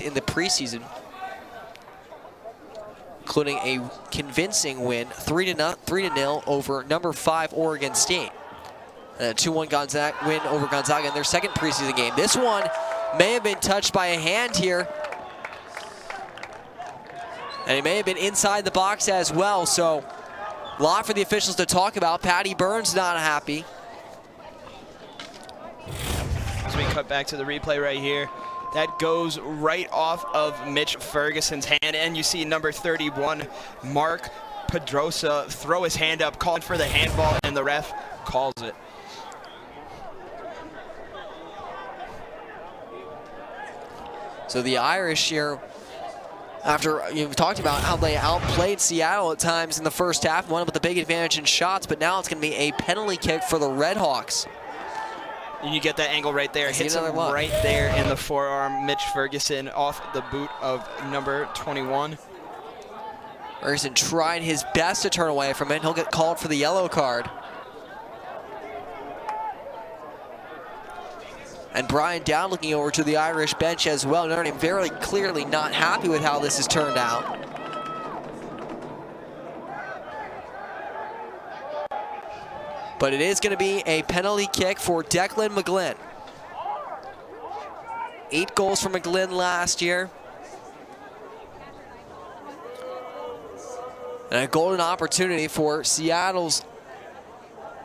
in the preseason, including a convincing win, 3-0 over number 5 Oregon State. A 2-1 win over Gonzaga in their second preseason game. This one may have been touched by a hand here, and it may have been inside the box as well, so a lot for the officials to talk about. Patty Burns not happy. As we cut back to the replay right here, that goes right off of Mitch Ferguson's hand, and you see number 31, Mark Pedrosa, throw his hand up, calling for the handball, and the ref calls it. So the Irish here, after you've talked about how they outplayed Seattle at times in the first half, won with the big advantage in shots, but now it's going to be a penalty kick for the Red Hawks. And you get that angle right there. Hits him right there in the forearm. Mitch Ferguson off the boot of number 21. Ferguson tried his best to turn away from it. He'll get called for the yellow card. And Brian Dowd looking over to the Irish bench as well. Notre Dame very clearly not happy with how this has turned out. But it is going to be a penalty kick for Declan McGlynn. 8 goals for McGlynn last year. And a golden opportunity for Seattle's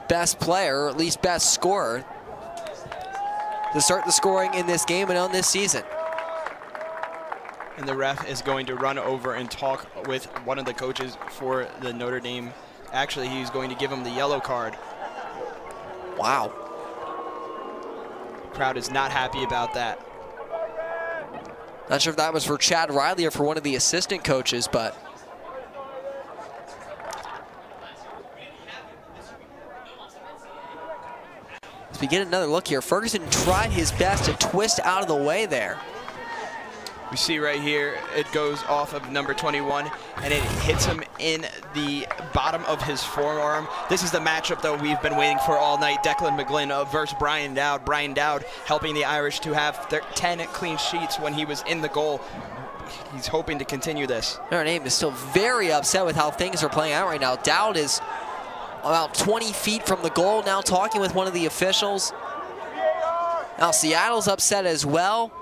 best player, or at least best scorer, to start the scoring in this game and on this season. And the ref is going to run over and talk with one of the coaches for the Notre Dame. Actually, he's going to give him the yellow card. Wow. Crowd is not happy about that. Not sure if that was for Chad Riley or for one of the assistant coaches, but as we get another look here, Ferguson tried his best to twist out of the way there. We see right here, it goes off of number 21, and it hits him in the bottom of his forearm. This is the matchup, though, we've been waiting for all night. Declan McGlynn versus Brian Dowd. Brian Dowd helping the Irish to have 10 clean sheets when he was in the goal. He's hoping to continue this. Notre Dame is still very upset with how things are playing out right now. Dowd is about 20 feet from the goal now, talking with one of the officials. Now Seattle's upset as well.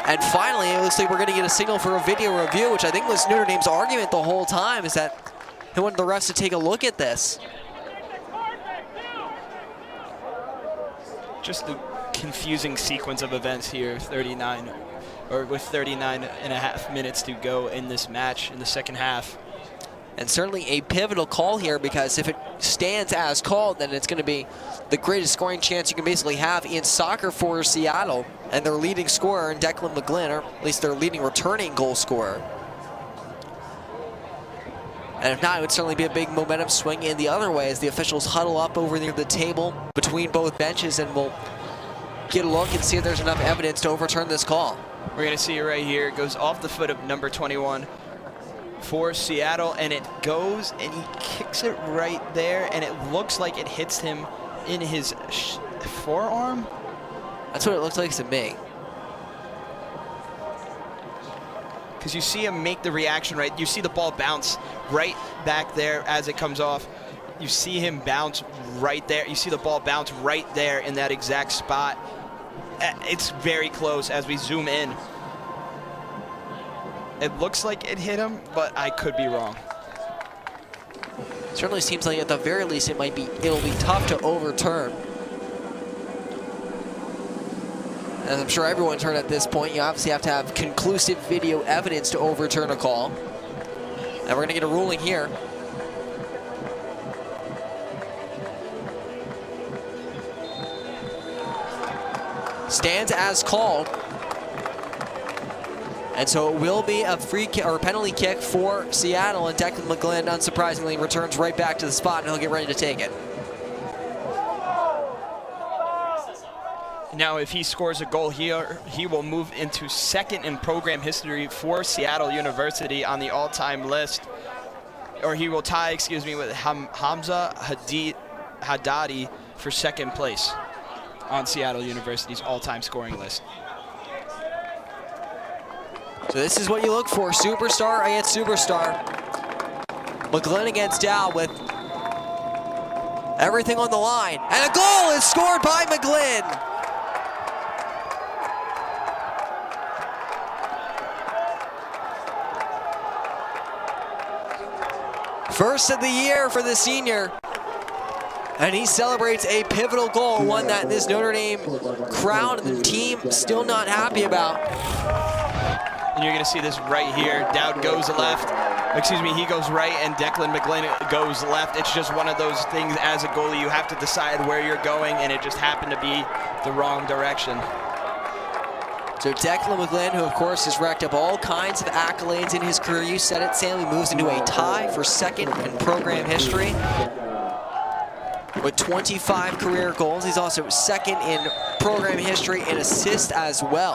And finally, it looks like we're going to get a signal for a video review, which I think was Notre Dame's argument the whole time, is that they wanted the refs to take a look at this. Just the confusing sequence of events here, with 39 and a half minutes to go in this match in the second half. And certainly a pivotal call here, because if it stands as called, then it's going to be the greatest scoring chance you can basically have in soccer for Seattle. And their leading scorer in Declan McGlynn, or at least their leading returning goal scorer. And if not, it would certainly be a big momentum swing in the other way as the officials huddle up over near the table between both benches, and we'll get a look and see if there's enough evidence to overturn this call. We're going to see it right here. It goes off the foot of number 21 for Seattle, and it goes, and he kicks it right there, and it looks like it hits him in his forearm. That's what it looks like to me. Because you see him make the reaction, right? You see the ball bounce right back there as it comes off. You see him bounce right there. You see the ball bounce right there in that exact spot. It's very close as we zoom in. It looks like it hit him, but I could be wrong. Certainly seems like at the very least it'll be tough to overturn. As I'm sure everyone's heard at this point, you obviously have to have conclusive video evidence to overturn a call. And we're going to get a ruling here. Stands as called. And so it will be a free kick or a penalty kick for Seattle, and Declan McGlynn, unsurprisingly, returns right back to the spot, and he'll get ready to take it. Now, if he scores a goal here, he will move into second in program history for Seattle University on the all-time list. Or he will tie, with Hamza Haddadi for second place on Seattle University's all-time scoring list. This is what you look for, superstar against superstar. McGlynn against Dow with everything on the line. And a goal is scored by McGlynn. First of the year for the senior. And he celebrates a pivotal goal, one that this Notre Dame crowd and the team still not happy about. And you're gonna see this right here. Dowd goes left. Excuse me, he goes right and Declan McGlynn goes left. It's just one of those things as a goalie, you have to decide where you're going, and it just happened to be the wrong direction. So Declan McGlynn, who of course has racked up all kinds of accolades in his career, you said it, Sam, he moves into a tie for second in program history with 25 career goals. He's also second in program history in assists as well.